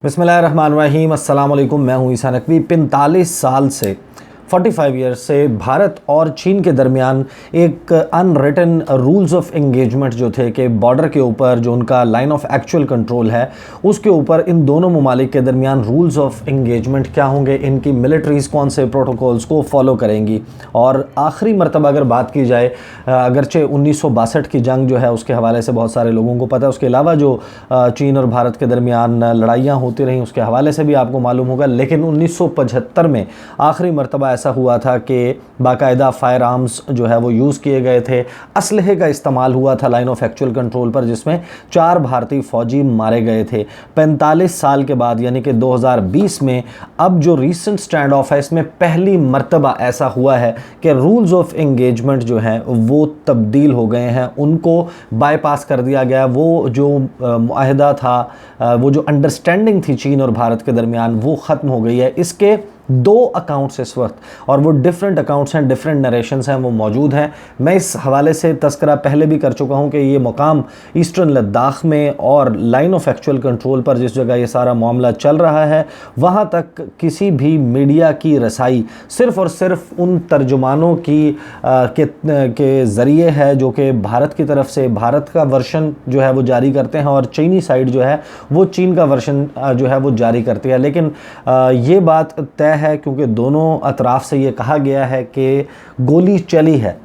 बिस्मिल्लाहिर्रहमानिर्रहीम अस्सलाम वालेकुम। मैं हूं ईसा नकवी। 45 साल से 45 ईयर्स से भारत और चीन के दरमियान एक अनरिटन रूल्स ऑफ एंगेजमेंट जो थे कि बॉर्डर के ऊपर जो उनका लाइन ऑफ एक्चुअल कंट्रोल है उसके ऊपर इन दोनों ममालिक के दरमियान रूल्स ऑफ एंगेजमेंट क्या होंगे, इनकी मिलिट्रीज़ कौन से प्रोटोकॉल्स को फॉलो करेंगी। और आखिरी मरतबा अगर बात की जाए, अगरचे 1962 की जंग जो है उसके हवाले से बहुत सारे लोगों को पता है, उसके अलावा जो चीन और भारत के दरमियान लड़ाइयाँ होती रहीं उसके हवाले से भी आपको मालूम होगा, लेकिन 1975 में आखिरी मरतबा ऐसा हुआ था कि बाकायदा फायर आर्म्स जो है वो यूज़ किए गए थे, असलहे का इस्तेमाल हुआ था लाइन ऑफ एक्चुअल कंट्रोल पर, जिसमें 4 भारतीय फौजी मारे गए थे। 45 साल के बाद यानी कि 2020 में अब जो रीसेंट स्टैंड ऑफ है इसमें पहली मरतबा ऐसा हुआ है कि रूल्स ऑफ एंगेजमेंट जो हैं वो तब्दील हो गए हैं, उनको बाईपास कर दिया गया। वो जो मुआहदा था, वो जो अंडरस्टैंडिंग थी चीन और भारत के दरमियान, वो ख़त्म हो गई है। इसके 2 अकाउंट्स इस वक्त, और वो डिफरेंट अकाउंट्स हैं, डिफरेंट नरेशंस हैं, वो मौजूद हैं। मैं इस हवाले से तस्करा पहले भी कर चुका हूं कि ये मुकाम ईस्टर्न लद्दाख में और लाइन ऑफ एक्चुअल कंट्रोल पर जिस जगह ये सारा मामला चल रहा है वहां तक किसी भी मीडिया की रसाई सिर्फ़ और सिर्फ उन तर्जुमानों के ज़रिए है जो कि भारत की तरफ से भारत का वर्शन जो है वो जारी करते हैं और चीनी साइड जो है वो चीन का वर्शन जो है वो जारी करती है। लेकिन ये बात तय है क्योंकि दोनों अतराफ से ये कहा गया है कि गोली चली है,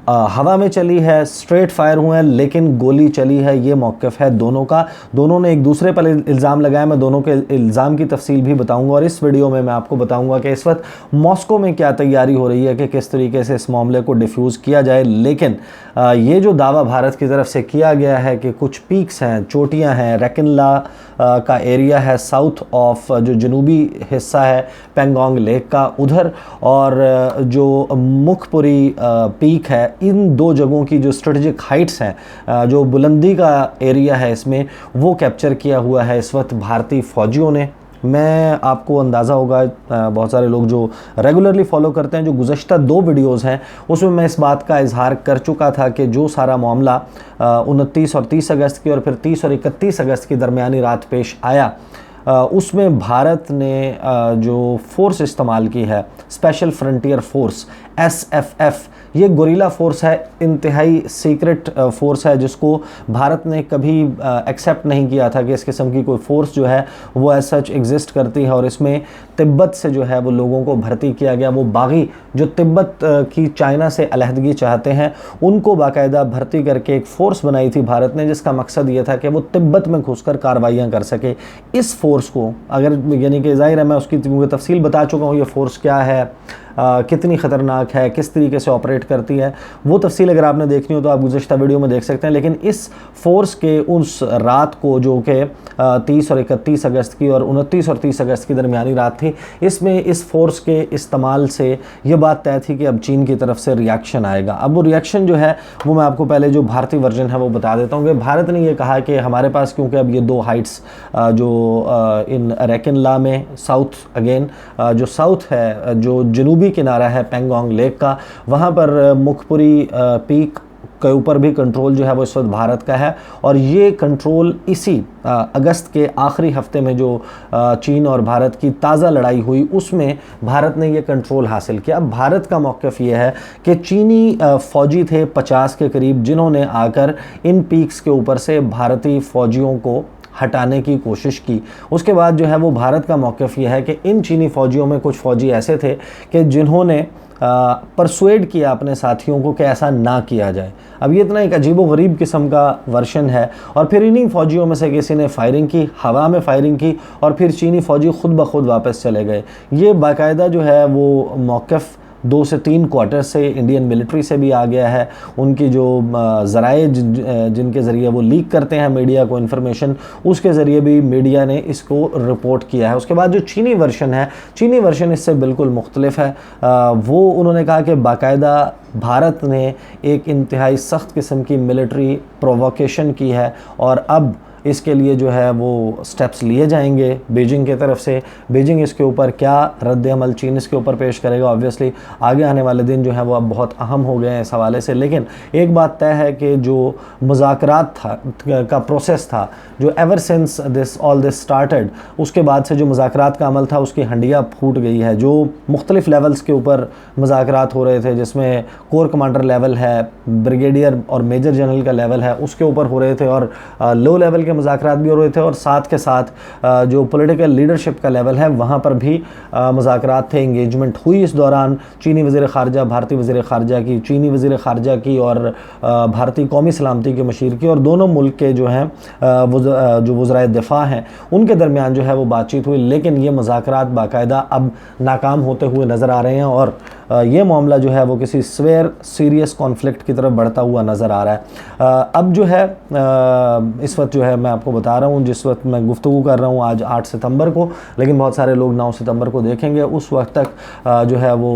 हवा में चली है, स्ट्रेट फायर हुए हैं, लेकिन गोली चली है। ये मौक़िफ़ है दोनों का। दोनों ने एक दूसरे पर इल्ज़ाम लगाया। मैं दोनों के इल्ज़ाम की तफसील भी बताऊंगा और इस वीडियो में मैं आपको बताऊंगा कि इस वक्त मॉस्को में क्या तैयारी हो रही है कि किस तरीके से इस मामले को डिफ्यूज़ किया जाए। लेकिन ये जो दावा भारत की तरफ से किया गया है कि कुछ पीक्स हैं, चोटियाँ हैं, रैकिनला का एरिया है साउथ ऑफ जो जनूबी हिस्सा है पेंगोंग लेक का उधर, और जो मुखपुरी पीक है, इन 2 जगहों की जो स्ट्रेटजिक हाइट्स हैं, जो बुलंदी का एरिया है, इसमें वो कैप्चर किया हुआ है इस वक्त भारतीय फ़ौजियों ने। मैं आपको अंदाज़ा होगा, बहुत सारे लोग जो रेगुलरली फॉलो करते हैं, जो गुज़श्ता 2 वीडियोज़ हैं उसमें मैं इस बात का इजहार कर चुका था कि जो सारा मामला 29 और 30 अगस्त की और फिर 30 और 31 अगस्त की दरमियानी रात पेश आया, उसमें भारत ने जो फोर्स इस्तेमाल की है, स्पेशल फ्रंटियर फोर्स SFF, ये गोरिल्ला फोर्स है, इंतहाई सीक्रेट फोर्स है, जिसको भारत ने कभी एक्सेप्ट नहीं किया था कि इस किस्म की कोई फोर्स जो है वो एज सच एग्जिस्ट करती है। और इसमें तिब्बत से जो है वो लोगों को भर्ती किया गया। वो बागी जो तिब्बत की चाइना से अलहदगी चाहते हैं उनको बाकायदा भर्ती करके एक फ़ोर्स बनाई थी भारत ने, जिसका मकसद ये था कि वो तिब्बत में घुसकर कार्रवाइयाँ कर सके। इस फोर्स को अगर यानी कि ज़ाहिर है मैं उसकी तफसील बता चुका हूँ, ये फ़ोर्स क्या है, कितनी ख़तरनाक है, किस तरीके से ऑपरेट करती है, वो तफसील अगर आपने देखनी हो तो आप गुज़श्ता वीडियो में देख सकते हैं। लेकिन इस फोर्स के उस रात को जो कि 30 और 31 अगस्त की और 29 और 30 अगस्त की दरमियानी रात थी, इसमें इस फोर्स के इस्तेमाल से ये बात तय थी कि अब चीन की तरफ से रिएक्शन आएगा। अब वो रिएक्शन जो है वो मैं आपको पहले जो भारतीय वर्जन है वो बता देता हूँ कि भारत ने ये कहा कि हमारे पास, क्योंकि अब ये 2 हाइट्स जो इन रैकिनला में साउथ, अगेन जो साउथ है, जो जनूबी किनारा है पेंगोंग लेक का, वहाँ पर मुखपुरी पीक के ऊपर भी कंट्रोल जो है वो इस वक्त भारत का है। और ये कंट्रोल इसी अगस्त के आखिरी हफ्ते में जो चीन और भारत की ताज़ा लड़ाई हुई उसमें भारत ने ये कंट्रोल हासिल किया। अब भारत का मौक़िफ़ ये है कि चीनी फ़ौजी थे 50 के करीब, जिन्होंने आकर इन पीक्स के ऊपर से भारतीय फ़ौजियों को हटाने की कोशिश की। उसके बाद जो है वो भारत का मौक़िफ़ ये है कि इन चीनी फ़ौजियों में कुछ फ़ौजी ऐसे थे कि जिन्होंने परसुएड किया अपने साथियों को कि ऐसा ना किया जाए। अब ये इतना एक अजीब व गरीब किस्म का वर्शन है। और फिर इन्हीं फ़ौजियों में से किसी ने फायरिंग की, हवा में फायरिंग की, और फिर चीनी फ़ौजी खुद ब खुद वापस चले गए। ये बाकायदा जो है वो मौक़िफ़ 2 से 3 क्वार्टर से इंडियन मिलिट्री से भी आ गया है। उनकी जो ज़राए जिनके ज़रिए वो लीक करते हैं मीडिया को इन्फॉर्मेशन, उसके ज़रिए भी मीडिया ने इसको रिपोर्ट किया है। उसके बाद जो चीनी वर्शन है, चीनी वर्शन इससे बिल्कुल मुख्तलिफ है। वो उन्होंने कहा कि बाकायदा भारत ने एक इंतहाई सख्त किस्म की मिलिट्री प्रोवोकेशन की है और अब इसके लिए जो है वो स्टेप्स लिए जाएंगे बीजिंग की तरफ से। बीजिंग इसके ऊपर क्या रद्द अमल चीन इसके ऊपर पेश करेगा, ऑब्वियसली आगे आने वाले दिन जो है वो अब बहुत अहम हो गए हैं इस हवाले से। लेकिन एक बात तय है कि जो मुज़ाकरात का प्रोसेस था, जो ever since all this started, उसके बाद से जो मुज़ाकरात का अमल था उसकी हंडिया फूट गई है। जो मुख्तलिफ लेवल्स के ऊपर मुज़ाकरात हो रहे थे, जिसमें कोर कमांडर लेवल है, ब्रिगेडियर और मेजर जनरल का लेवल है, उसके ऊपर हो रहे थे, और लो लेवल के मुज़ाकरात भी हो रहे थे, और साथ के साथ जो पॉलिटिकल लीडरशिप का लेवल है वहाँ पर भी मुज़ाकरात थे, इंगेजमेंट हुई। इस दौरान चीनी वज़ीर ख़ारजा, भारतीय वज़ीर ख़ारजा की, चीनी वज़ीर ख़ारजा की और भारतीय कौमी सलामती के मशीर की, और दोनों मुल्क के जो हैं जो वज़राए दिफ़ा हैं उनके दरमियान जो है वो बातचीत हुई। लेकिन ये मुज़ाकरात बाकायदा अब नाकाम होते हुए नज़र आ रहे हैं, और ये मामला जो है वो किसी सीरियस कॉन्फ्लिक्ट की तरफ बढ़ता हुआ नज़र आ रहा है। अब जो है इस वक्त जो है मैं आपको बता रहा हूँ, जिस वक्त मैं गुफ्तगू कर रहा हूँ आज 8 सितंबर को, लेकिन बहुत सारे लोग 9 सितंबर को देखेंगे। उस वक्त तक जो है वो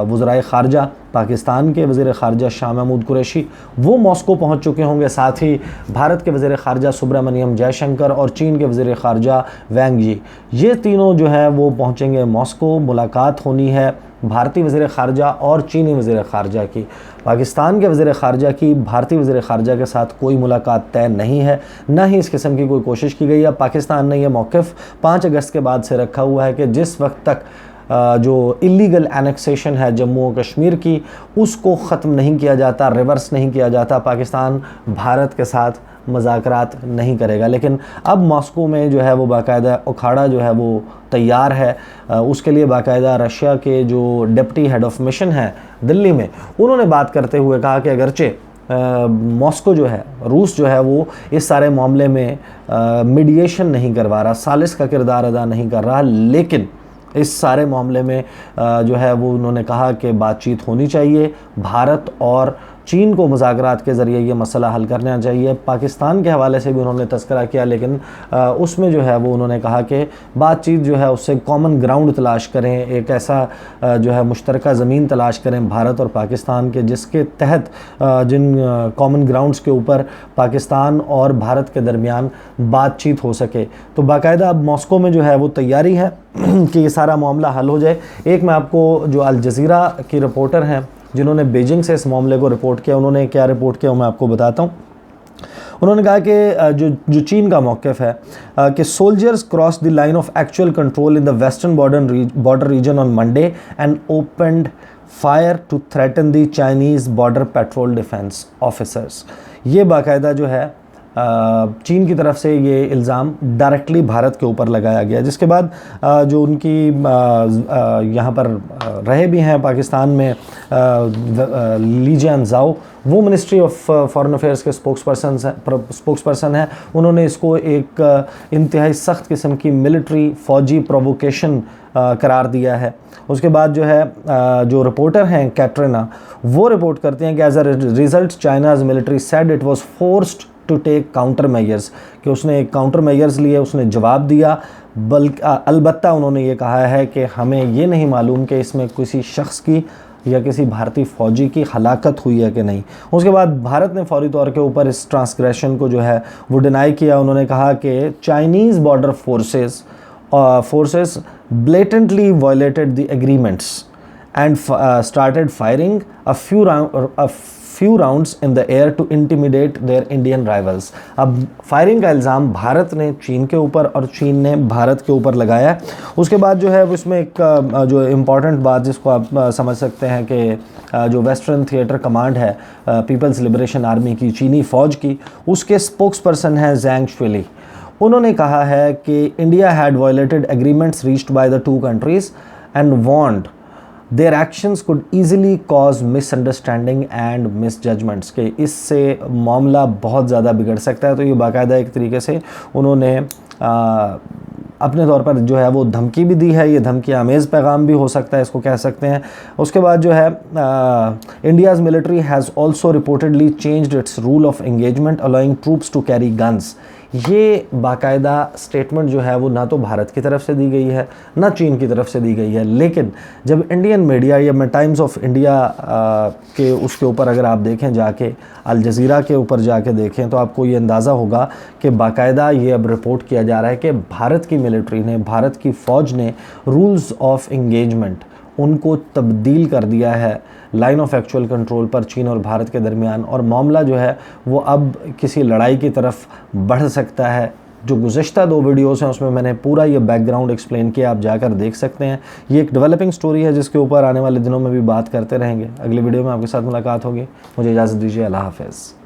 वज़राए ख़ारजा पाकिस्तान के वज़ीर ख़ारजा शाह महमूद कुरैशी वो मॉस्को पहुँच चुके होंगे। साथ ही भारत के वज़ीर ख़ारजा सुब्रमण्यम जयशंकर और चीन के वज़ीर ख़ारजा वैंग यी, ये तीनों जो है वो पहुँचेंगे मॉस्को। मुलाकात होनी है भारतीय वज़ीर ख़ारजा और चीनी वज़ीर ख़ारजा की। पाकिस्तान के वज़ीर ख़ारजा की भारतीय वज़ीर ख़ारजा के साथ कोई मुलाकात तय नहीं है, ना ही इस किस्म की कोई कोशिश की गई है। पाकिस्तान ने यह मौक़िफ़ 5 अगस्त के बाद से रखा हुआ है कि जिस वक्त तक जो इलीगल एनेक्सेशन है जम्मू और कश्मीर की, उसको ख़त्म नहीं किया जाता, रिवर्स नहीं किया जाता, पाकिस्तान भारत के साथ मुज़ाकरात नहीं करेगा। लेकिन अब मॉस्को में जो है वो बाकायदा अखाड़ा जो है वो तैयार है। उसके लिए बाकायदा रशिया के जो डिप्टी हेड ऑफ मिशन है दिल्ली में, उन्होंने बात करते हुए कहा कि अगरचे मॉस्को जो है, रूस जो है वो इस सारे मामले में मीडिएशन नहीं करवा रहा, सालिस का किरदार अदा नहीं कर रहा, लेकिन इस सारे मामले में जो है वो उन्होंने कहा कि बातचीत होनी चाहिए। भारत और चीन को मुज़ाकरात के ज़रिए ये मसला हल करना चाहिए। पाकिस्तान के हवाले से भी उन्होंने तज़किरा किया, लेकिन उसमें जो है वो उन्होंने कहा कि बातचीत जो है उससे कॉमन ग्राउंड तलाश करें, एक ऐसा जो है मुश्तरका ज़मीन तलाश करें भारत और पाकिस्तान के, जिसके तहत जिन कॉमन ग्राउंड्स के ऊपर पाकिस्तान और भारत के दरमियान बातचीत हो सके। तो बाकायदा अब मॉस्को में जो है वो तैयारी है कि ये सारा मामला हल हो जाए। एक मैं आपको जो अल जज़ीरा की रिपोर्टर हैं जिन्होंने बीजिंग से इस मामले को रिपोर्ट किया, उन्होंने क्या रिपोर्ट किया वो मैं आपको बताता हूँ। उन्होंने कहा कि जो चीन का मौक़िफ़ है कि soldiers cross the line of actual control in the western border region on Monday and opened fire to threaten the Chinese border patrol defence officers. ये बाकायदा जो है चीन की तरफ से ये इल्ज़ाम डायरेक्टली भारत के ऊपर लगाया गया, जिसके बाद जो उनकी यहाँ पर रहे भी हैं पाकिस्तान में ली जियानज़ाओ, वो मिनिस्ट्री ऑफ फॉरेन अफेयर्स के स्पोक्सपर्सन हैं। उन्होंने इसको एक इंतहाई सख्त किस्म की मिलिट्री फ़ौजी प्रोवोकेशन करार दिया है। उसके बाद जो है जो रिपोर्टर हैं कैटरीना, वो रिपोर्ट करते हैं कि as a result China's military said it was forced to take counter measures, कि उसने काउंटर मेजर्स लिए, उसने जवाब दिया। बल्कि अलबत्ता उन्होंने ये कहा है कि हमें ये नहीं मालूम कि इसमें किसी शख्स की या किसी भारतीय फ़ौजी की हलाकत हुई है कि नहीं। उसके बाद भारत ने फौरी तौर के ऊपर इस ट्रांसग्रेशन को जो है वो डिनाई किया। उन्होंने कहा कि Chinese border forces blatantly violated the agreements and started firing a few rounds in the air to intimidate their Indian rivals। अब फायरिंग का इल्ज़ाम भारत ने चीन के ऊपर और चीन ने भारत के ऊपर लगाया है। उसके बाद जो है इसमें एक जो इम्पॉर्टेंट बात जिसको आप समझ सकते हैं कि जो वेस्टर्न थिएटर कमांड है पीपल्स लिबरेशन आर्मी की, चीनी फ़ौज की, उसके स्पोक्सपर्सन हैं ज़ैंग शुइली। उन्होंने कहा है कि India had violated agreements reached by the two countries and warned their actions could easily cause misunderstanding and misjudgements, के इससे मामला बहुत ज़्यादा बिगड़ सकता है। तो ये बाकायदा एक तरीके से उन्होंने अपने तौर पर जो है वो धमकी भी दी है। ये धमकी आमेज़ पैगाम भी हो सकता है, इसको कह सकते हैं। उसके बाद जो है India's military has also reportedly changed its rule of engagement allowing troops to carry guns. ये बाकायदा स्टेटमेंट जो है वो ना तो भारत की तरफ से दी गई है ना चीन की तरफ से दी गई है, लेकिन जब इंडियन मीडिया या मैं टाइम्स ऑफ इंडिया के उसके ऊपर अगर आप देखें जाके, अल जज़ीरा के ऊपर जाके देखें, तो आपको ये अंदाज़ा होगा कि बाकायदा ये अब रिपोर्ट किया जा रहा है कि भारत की मिलिट्री ने, भारत की फ़ौज ने रूल्स ऑफ इंगेजमेंट उनको तब्दील कर दिया है लाइन ऑफ एक्चुअल कंट्रोल पर चीन और भारत के दरमियान, और मामला जो है वो अब किसी लड़ाई की तरफ बढ़ सकता है। जो गुज़श्ता 2 वीडियोस हैं उसमें मैंने पूरा ये बैकग्राउंड एक्सप्लेन किया, आप जाकर देख सकते हैं। ये एक डेवलपिंग स्टोरी है जिसके ऊपर आने वाले दिनों में भी बात करते रहेंगे। अगली वीडियो में आपके साथ मुलाकात होगी। मुझे इजाज़त दीजिए। अल्लाह हाफ़िज़।